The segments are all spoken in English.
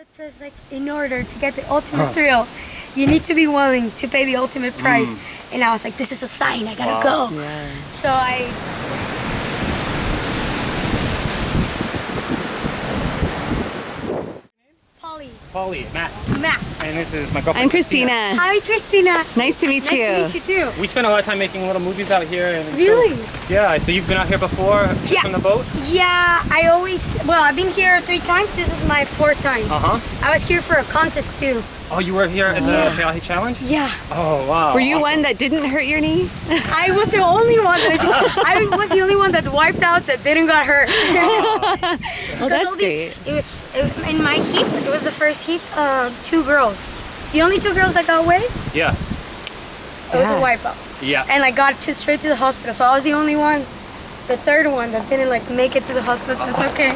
that says like, in order to get the ultimate thrill, you need to be willing to pay the ultimate price. And I was like, this is a sign, I gotta go. Yeah. So I... Polly, Matt. And this is my girlfriend. I'm Christina. Hi, Christina. Nice to meet you. Nice to meet you too. We spend a lot of time making little movies out here. And Really? So, yeah, so you've been out here before on the boat? Yeah, I've been here 3 times. This is my 4th time. I was here for a contest too. Oh, you were here at the Peaje Challenge? Yeah. Oh, wow. Were you one that didn't hurt your knee? I was the only one that wiped out that didn't got hurt. Well, that's great. It was in my heat. It was the first heat. 2 girls. The only 2 girls that got waves. Yeah. It was a wipeout. Yeah. And I got straight to the hospital. So I was the only one. The 3rd one that didn't make it to the hospital, so it's okay.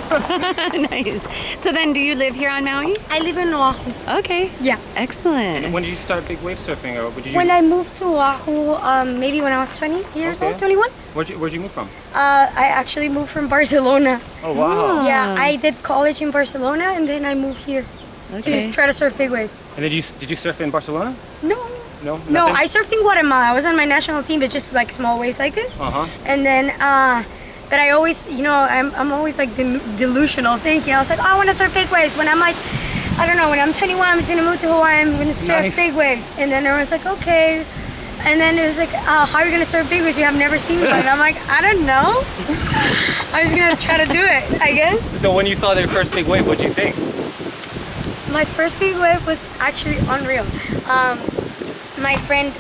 Nice. So then, do you live here on Maui? I live in Oahu. Okay. Yeah. Excellent. And when did you start big wave surfing, or did you? When I moved to Oahu, maybe when I was 20 years old, 21. Where'd you move from? I actually moved from Barcelona. Oh wow. Yeah, I did college in Barcelona, and then I moved here to just try to surf big waves. And did you surf in Barcelona? No. No. No, I surfed in Guatemala. I was on my national team, but just like small waves like this. And then, but I always, I'm always like delusional thinking. I was like, oh, I want to surf big waves. When I'm like, I don't know, when I'm 21, I'm just gonna move to Hawaii. I'm gonna surf big waves. And then everyone's like, okay. And then it was like, how are you gonna surf big waves? You have never seen one. And I'm like, I don't know. I'm just gonna try to do it, I guess. So when you saw their first big wave, what'd you think? My first big wave was actually unreal. My friend,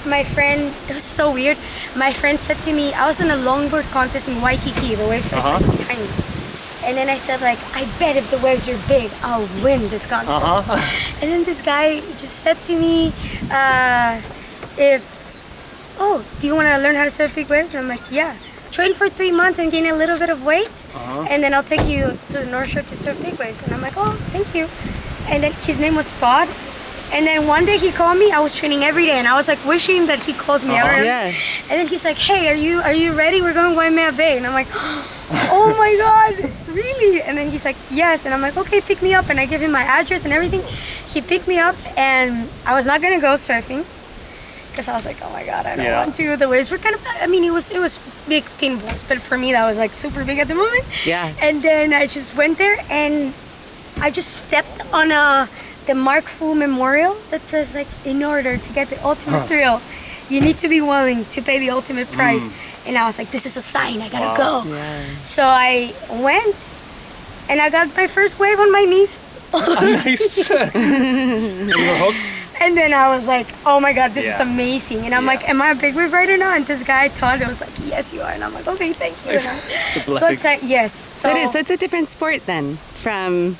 it was so weird. My friend said to me, I was in a longboard contest in Waikiki. The waves were like tiny. And then I said like, I bet if the waves are big, I'll win this contest. And then this guy just said to me, do you want to learn how to surf big waves? And I'm like, yeah. Train for 3 months and gain a little bit of weight. And then I'll take you to the North Shore to surf big waves. And I'm like, oh, thank you. And then his name was Todd. And then one day he called me. I was training every day, and I was like wishing that he calls me. And then he's like, "Hey, are you ready? We're going to Waimea Bay." And I'm like, "Oh my God, really?" And then he's like, "Yes." And I'm like, "Okay, pick me up." And I give him my address and everything. He picked me up, and I was not gonna go surfing because I was like, "Oh my God, I don't want to." The waves were kind of, it was big pinballs, but for me that was like super big at the moment. Yeah. And then I just went there, and I just stepped on the Mark Fu Memorial that says like, in order to get the ultimate thrill, you need to be willing to pay the ultimate price. And I was like, this is a sign, I gotta go. So I went, and I got my first wave on my knees. Nice. You were hooked? And then I was like, oh my God, this is amazing. And I'm like, am I a big wave rider now? And this guy, Todd, was like, yes, you are. And I'm like, okay, thank you. So it's like, yes. So it's a different sport then from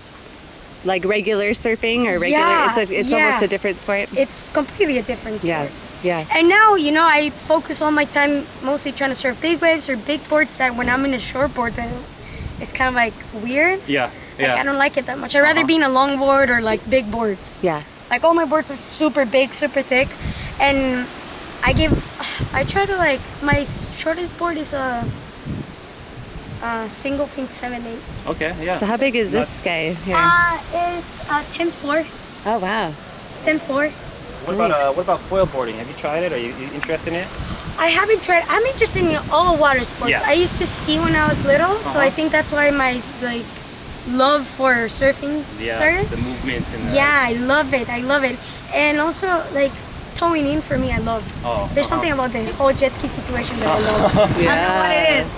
like regular surfing or regular, it's almost a different sport. It's completely a different sport. Yeah. And now, I focus all my time mostly trying to surf big waves or big boards that when I'm in a short board, then it's kind of like weird. Yeah. Like, I don't like it that much. I'd rather be in a long board or like big boards. Yeah. Like all my boards are super big, super thick. And I try to my shortest board is a single fin 7/8. Okay, yeah. So how big is this guy here? It's 10-4. Oh wow. 10-4. What about foil boarding? Have you tried it? Are you interested in it? I haven't tried. I'm interested in all water sports. I used to ski when I was little, so I think that's why my love for surfing started. The movement and I love it. And also towing in for me, I love. There's something about the whole jet ski situation that I love. I don't know what it is.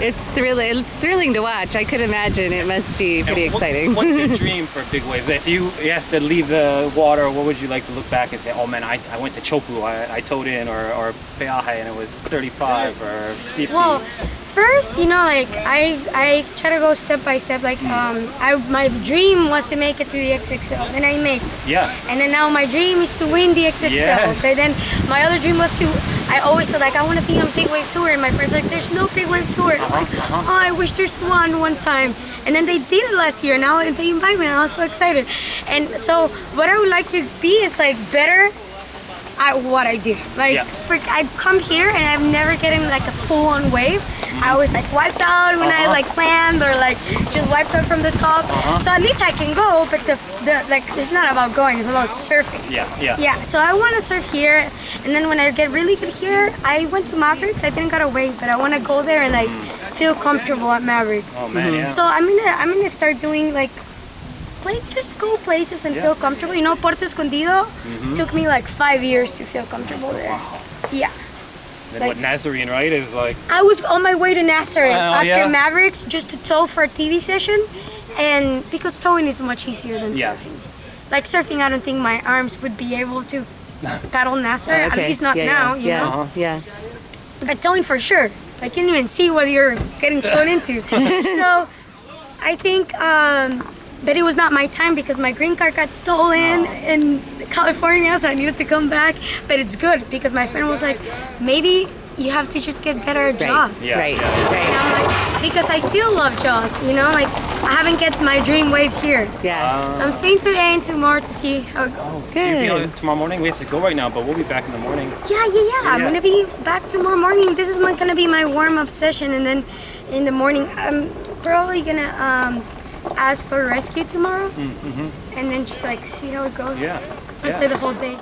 It's thrilling to watch. I could imagine it must be pretty exciting. What's your dream for big waves? If you have to leave the water, what would you like to look back and say, oh man, I went to Chopu, I towed in, or Peaje and it was 35 or 50? Well, first, I try to go step by step. My dream was to make it to the XXL, and I made it. Yeah. And then now my dream is to win the XXL. Yes. But then my other dream was I always said I want to be on Big Wave Tour, and my friends like, there's no Big Wave Tour. I'm like, oh, I wish there's one time. And then they did it last year. Now they invite me, and I was so excited. And so what I would like to be is better at what I do. I come here and I've never gotten a full-on wave. I was like wiped out when I like land or like just wiped out from the top. So at least I can go, but the like it's not about going, it's about surfing. Yeah, so I want to surf here, and then when I get really good here, I went to Mavericks. I didn't got away, but I want to go there and like feel comfortable at Mavericks. Oh man, yeah. So I'm gonna start doing like just go places and feel comfortable. You know, Puerto Escondido took me like 5 years to feel comfortable there. Wow. Yeah. Then Like- what Nazarene, right, is like. I was on my way to Nazareth after yeah? Mavericks just to tow for a TV session, and because towing is much easier than Yeah. surfing. Like surfing, I don't think my arms would be able to paddle Nazareth. At least not now, you know. Yeah. But towing for sure. I can't even see what you're getting towed into. So I think, but it was not my time because my green card got stolen in California, so I needed to come back. But it's good because my friend was like, maybe you have to just get better at Jaws. Yeah. Right. And I'm like, because I still love Jaws, you know, like I haven't get my dream wave here. Yeah. So I'm staying today and tomorrow to see how it goes. So you'll be on tomorrow morning? We have to go right now, but we'll be back in the morning. Yeah. I'm gonna be back tomorrow morning. This is gonna be my warm-up session, and then in the morning I'm probably gonna ask for rescue tomorrow, and then just like see how it goes. Yeah. I'll stay the whole day.